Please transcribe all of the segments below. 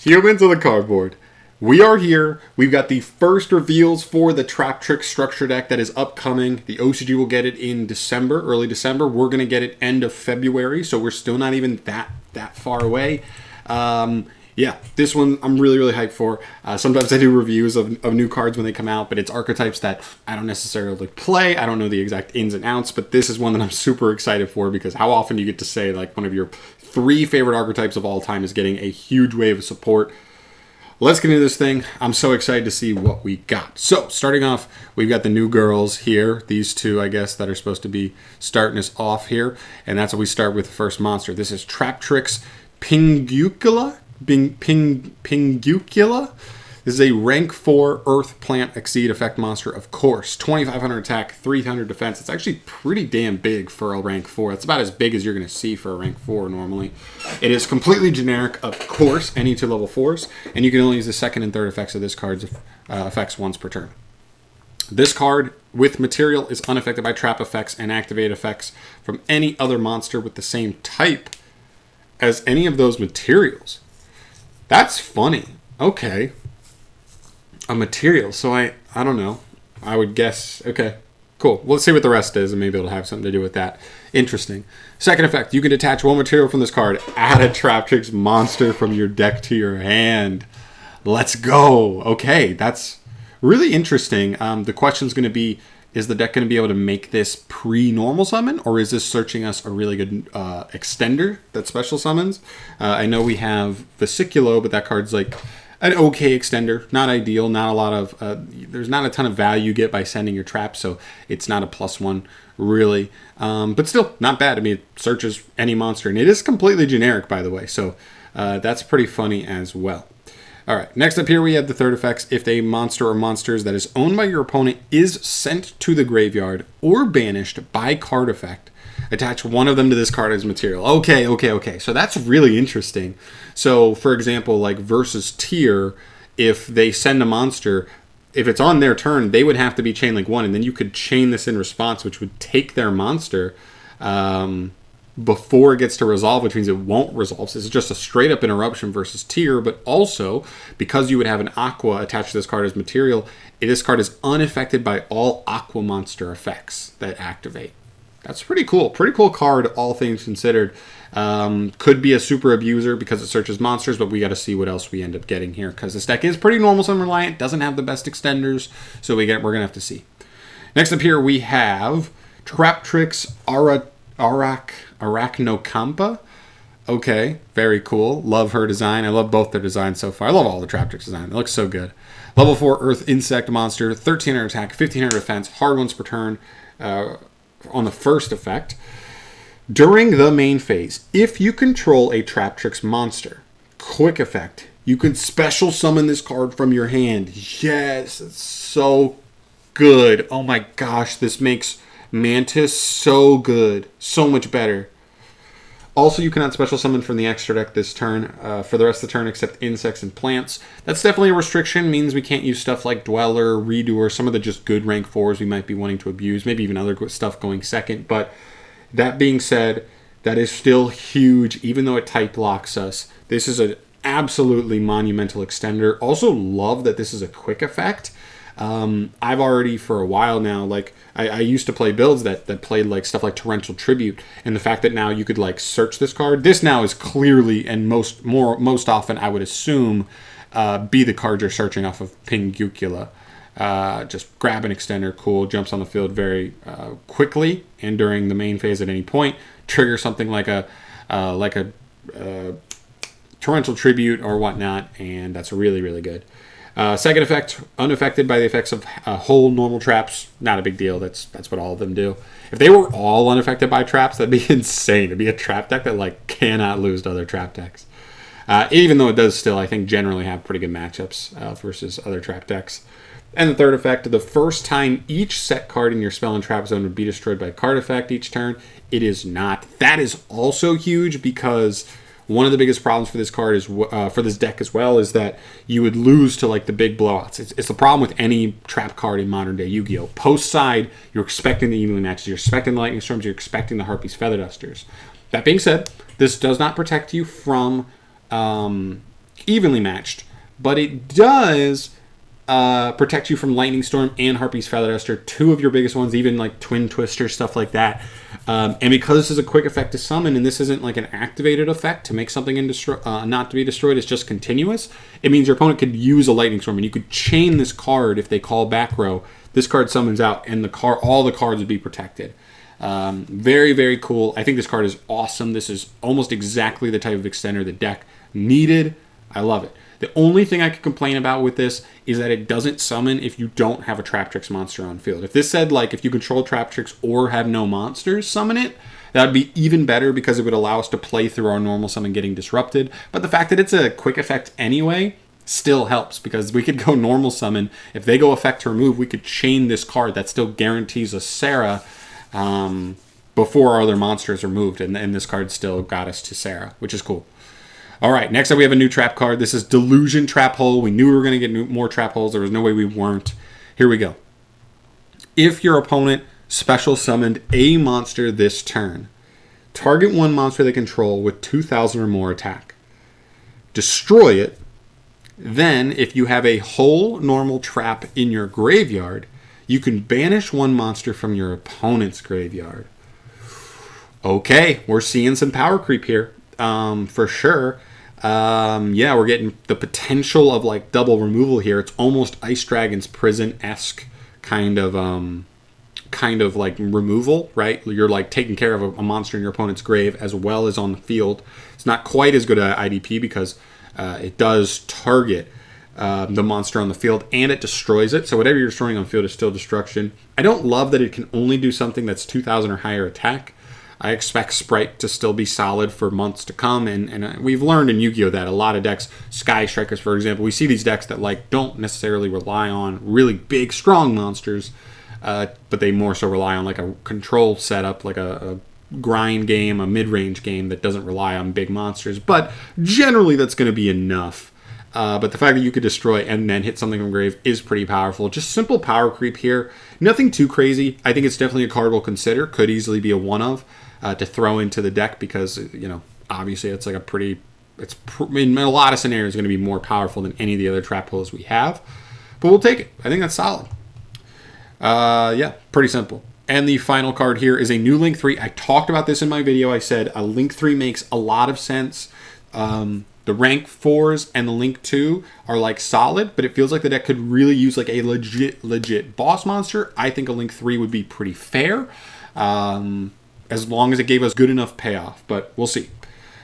Humans of the cardboard. We are here. We've got the first reveals for the Traptrix structure deck that is upcoming. The OCG will get it in December, early December. We're going to get it end of February, so we're still not even that far away. Yeah, this one I'm really hyped for. Sometimes I do reviews of new cards when they come out, but it's archetypes that I don't necessarily play. I don't know the exact ins and outs, but this is one that I'm super excited for because how often do you get to say like one of your 3 favorite archetypes of all time is getting a huge wave of support? Let's get into this thing. I'm so excited to see what we got. So, starting off, we've got the new girls here. These two, I guess, that are supposed to be starting us off here. And that's what we start with the first monster. This is Traptrix pinguicula. Pinguicula. This is a rank 4 Earth Plant Exceed effect monster, of course. 2,500 attack, 300 defense. It's actually pretty damn big for a rank 4. It's about as big as you're going to see for a rank 4 normally. It is completely generic, of course, any 2 level 4s. And you can only use the second and third effects of this card's effects once per turn. This card, with material, is unaffected by trap effects and activate effects from any other monster with the same type as any of those materials. That's funny. Okay. A material, so I don't know. I would guess, okay, cool. Well, let's see what the rest is, and maybe it'll have something to do with that. Interesting. Second effect, you can detach 1 material from this card. Add a Traptrix monster from your deck to your hand. Let's go. Okay, that's really interesting. The question's going to be, is the deck going to be able to make this pre-normal summon, or is this searching us a really good extender that special summons? I know we have Vesiculo, but that card's like an okay extender, not ideal, not a lot of, there's not a ton of value you get by sending your trap, so it's not a +1, really. But still, not bad. I mean, it searches any monster, and it is completely generic, by the way, so that's pretty funny as well. All right, next up here we have the third effects. If a monster or monsters that is owned by your opponent is sent to the graveyard or banished by card effect, attach 1 of them to this card as material. Okay. So that's really interesting. So, for example, like versus tier, if they send a monster, if it's on their turn, they would have to be chain link 1, and then you could chain this in response, which would take their monster before it gets to resolve, which means it won't resolve. So it's just a straight up interruption versus tier, but also, because you would have an aqua attached to this card as material, this card is unaffected by all aqua monster effects that activate. That's pretty cool. Pretty cool card, all things considered. Could be a super abuser because it searches monsters, but we got to see what else we end up getting here because this deck is pretty normal summon reliant, doesn't have the best extenders, so we're gonna have to see. Next up here we have Traptrix arachnocampa. Okay, very cool. Love her design. I love both their designs so far. I love all the Traptrix design. It looks so good. Level 4 Earth Insect Monster, 1,300 attack, 1,500 defense, hard once per turn. On the first effect, during the main phase, if you control a Traptrix monster, quick effect, you can special summon this card from your hand. Yes, it's so good. Oh my gosh, this makes Mantis so good, so much better. Also, you cannot special summon from the extra deck this turn for the rest of the turn except insects and plants. That's definitely a restriction, means we can't use stuff like Dweller, Redoer, some of the just good rank 4s we might be wanting to abuse, maybe even other stuff going second. But that being said, that is still huge, even though it type locks us. This is an absolutely monumental extender. Also love that this is a quick effect. I've already for a while now, like I used to play builds that played like stuff like Torrential Tribute, and the fact that now you could like search this card. This now is clearly, and most often I would assume, be the card you're searching off of pinguicula. Just grab an extender, cool, jumps on the field very quickly, and during the main phase at any point, trigger something like a Torrential Tribute or whatnot, and that's really good. Second effect, unaffected by the effects of whole normal traps. Not a big deal. That's what all of them do. If they were all unaffected by traps, that'd be insane. It'd be a trap deck that like cannot lose to other trap decks. Even though it does still, I think, generally have pretty good matchups versus other trap decks. And the third effect, the first time each set card in your spell and trap zone would be destroyed by a card effect each turn, it is not. That is also huge because one of the biggest problems for this card is for this deck as well is that you would lose to like the big blowouts. It's the problem with any trap card in modern day Yu-Gi-Oh! Post side, you're expecting the evenly matches, you're expecting the Lightning Storms, you're expecting the Harpies Feather Dusters. That being said, this does not protect you from evenly matched. But it does protect you from Lightning Storm and Harpy's Feather Duster, two of your biggest ones, even like Twin Twister, stuff like that. And because this is a quick effect to summon, and this isn't like an activated effect to make something not to be destroyed, it's just continuous, it means your opponent could use a Lightning Storm, and you could chain this card if they call back row. This card summons out, and all the cards would be protected. Very, very cool. I think this card is awesome. This is almost exactly the type of extender the deck needed. I love it. The only thing I could complain about with this is that it doesn't summon if you don't have a Traptrix monster on field. If this said, like, if you control Traptrix or have no monsters, summon it, that would be even better because it would allow us to play through our normal summon getting disrupted. But the fact that it's a quick effect anyway still helps, because we could go normal summon. If they go effect to remove, we could chain this card that still guarantees a Sarah before our other monsters are moved. And this card still got us to Sarah, which is cool. All right, next up we have a new trap card. This is Delusion Trap Hole. We knew we were going to get more trap holes. There was no way we weren't. Here we go. If your opponent special summoned a monster this turn, target one monster they control with 2,000 or more attack. Destroy it. Then, if you have a whole normal trap in your graveyard, you can banish one monster from your opponent's graveyard. Okay, we're seeing some power creep here. For sure. Yeah, we're getting the potential of like double removal here. It's almost Ice Dragon's Prison-esque kind of like removal, right? You're like taking care of a monster in your opponent's grave as well as on the field. It's not quite as good at IDP because it does target the monster on the field and it destroys it. So whatever you're destroying on field is still destruction. I don't love that it can only do something that's 2,000 or higher attack. I expect Sprite to still be solid for months to come, and we've learned in Yu-Gi-Oh! That a lot of decks, Sky Strikers for example, we see these decks that like don't necessarily rely on really big, strong monsters, but they more so rely on like a control setup, like a grind game, a mid-range game that doesn't rely on big monsters, but generally that's going to be enough. But the fact that you could destroy and then hit something from grave is pretty powerful. Just simple power creep here. Nothing too crazy. I think it's definitely a card we'll consider. Could easily be a one-of. To throw into the deck because, you know, obviously it's like in a lot of scenarios going to be more powerful than any of the other trap holes we have. But we'll take it. I think that's solid. Yeah, pretty simple. And the final card here is a new Link 3. I talked about this in my video. I said a Link 3 makes a lot of sense. The rank 4s and the Link 2 are like solid, but it feels like the deck could really use like a legit boss monster. I think a Link 3 would be pretty fair. As long as it gave us good enough payoff, but we'll see.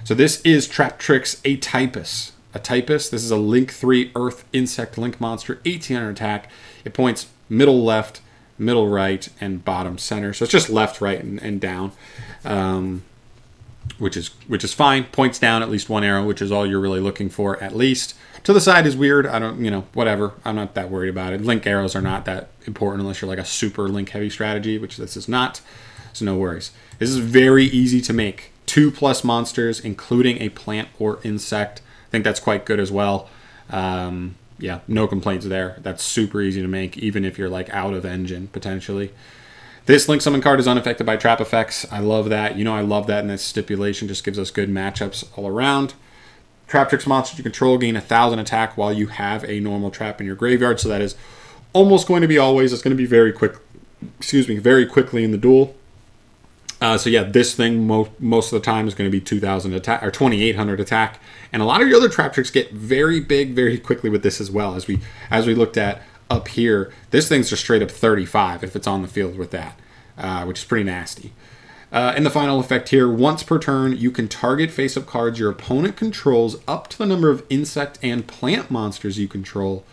So this is Traptrix, a-typist. A-typist, this is a Link 3 Earth Insect Link monster, 1800 attack. It points middle left, middle right, and bottom center. So it's just left, right, and down, which is fine. Points down at least one arrow, which is all you're really looking for at least. To the side is weird. I don't, whatever. I'm not that worried about it. Link arrows are not that important unless you're like a super Link heavy strategy, which this is not. So no worries. This is very easy to make. 2+ monsters, including a plant or insect. I think that's quite good as well. Yeah, no complaints there. That's super easy to make, even if you're like out of engine, potentially. This Link Summon card is unaffected by trap effects. I love that. I love that, and that stipulation just gives us good matchups all around. Traptrix monsters you control gain 1,000 attack while you have a normal trap in your graveyard, so that is almost going to be always. It's going to be very quickly in the duel. So yeah, this thing most of the time is going to be 2,000 attack or 2,800 attack, and a lot of your other Traptrix get very big very quickly with this as well. As we looked at up here, this thing's just straight up 35 if it's on the field with that, which is pretty nasty. And the final effect here: once per turn, you can target face-up cards your opponent controls up to the number of insect and plant monsters you control.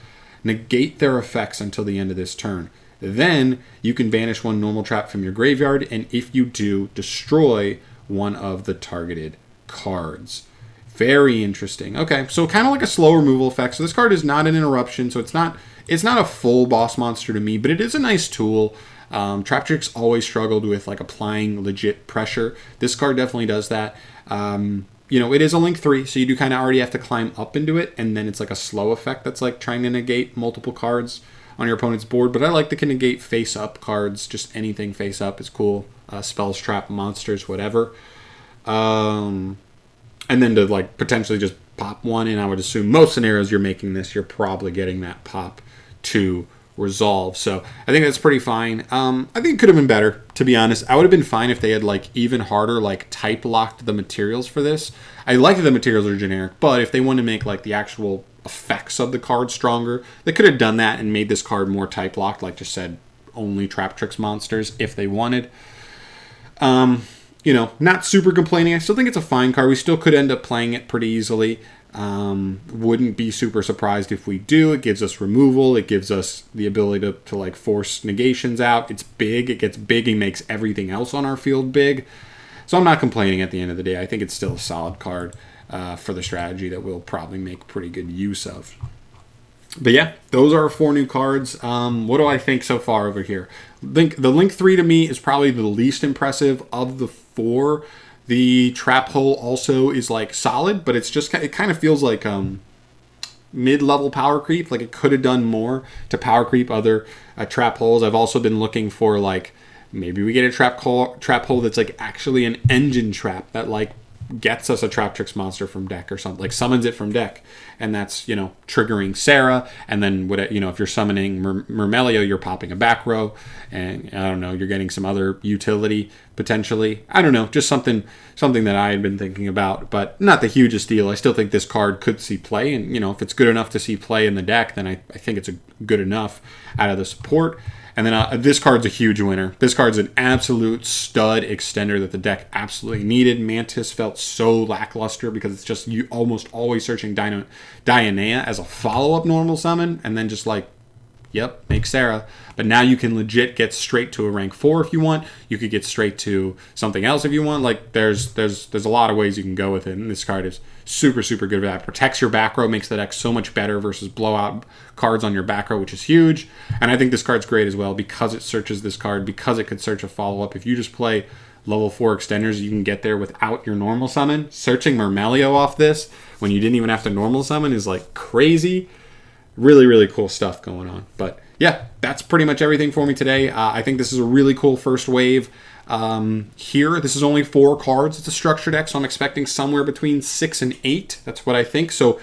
Negate their effects until the end of this turn. Then you can banish one normal trap from your graveyard, and if you do, destroy one of the targeted cards. Very interesting. Okay, so kind of like a slow removal effect. So this card is not an interruption, so it's not a full boss monster to me, but it is a nice tool. Traptrix always struggled with like applying legit pressure. This card definitely does that. It is a Link 3, so you do kind of already have to climb up into it, and then it's like a slow effect that's like trying to negate multiple cards on your opponent's board. But I like to negate face-up cards. Just anything face-up is cool. Spells, trap, monsters, whatever. And then to like potentially just pop 1, and I would assume most scenarios you're making this, you're probably getting that pop 2 resolve. So I think that's pretty fine. I think it could have been better, to be honest. I would have been fine if they had like even harder like type locked the materials for this. I like that the materials are generic, but if they want to make like the actual effects of the card stronger, they could have done that and made this card more type locked, like just said only Traptrix monsters if they wanted. You know, not super complaining. I still think it's a fine card. We still could end up playing it pretty easily. Wouldn't be super surprised if we do. It gives us removal. It gives us the ability to like force negations out. It's big. It gets big and makes everything else on our field big. So I'm not complaining at the end of the day. I think it's still a solid card for the strategy that we'll probably make pretty good use of. But yeah, those are our 4 new cards. What do I think so far over here? The Link 3 to me is probably the least impressive of the 4. The Trap Hole also is like solid, but it kind of feels like mid-level power creep. Like it could have done more to power creep other trap holes. I've also been looking for like maybe we get a trap hole that's like actually an engine trap that like gets us a Traptrix monster from deck or something, like summons it from deck, and that's, you know, triggering Sarah, and then what, you know, if you're summoning Mermelio, you're popping a back row, and I don't know, you're getting some other utility potentially. I don't know, just something that I had been thinking about, but not the hugest deal. I still think this card could see play, and you know, if it's good enough to see play in the deck, then I think it's good enough out of the support. And then this card's a huge winner. This card's an absolute stud extender that the deck absolutely needed. Mantis felt so lackluster because it's just you almost always searching Dianea as a follow-up normal summon, and then just like, yep, make Sarah. But now you can legit get straight to a rank 4 if you want. You could get straight to something else if you want. Like there's a lot of ways you can go with it, and this card is super, super good for that. Protects your back row, makes the deck so much better versus blowout cards on your back row, which is huge. And I think this card's great as well because it searches this card, because it could search a follow-up. If you just play level 4 extenders, you can get there without your normal summon. Searching Mermelio off this when you didn't even have to normal summon is like crazy. Really, really cool stuff going on. But yeah, that's pretty much everything for me today. I think this is a really cool first wave. Here, this is only 4 cards. It's a structure deck, so I'm expecting somewhere between 6 and 8. That's what I think. So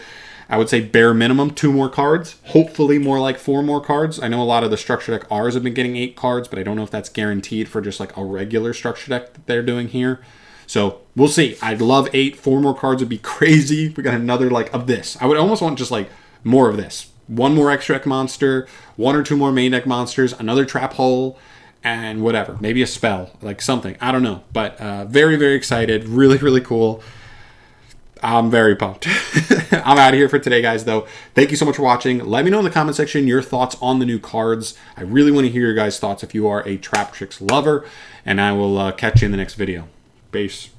I would say bare minimum 2 more cards. Hopefully more like 4 more cards. I know a lot of the structure deck R's have been getting 8 cards, but I don't know if that's guaranteed for just like a regular structure deck that they're doing here. So we'll see. I'd love 8. 4 more cards would be crazy. We got another like of this. I would almost want just like more of this. 1 more extra deck monster, 1 or 2 more main deck monsters, another trap hole, and whatever. Maybe a spell, like something. I don't know. But very, very excited. Really, really cool. I'm very pumped. I'm out of here for today, guys, though. Thank you so much for watching. Let me know in the comment section your thoughts on the new cards. I really want to hear your guys' thoughts if you are a Traptrix lover. And I will catch you in the next video. Peace.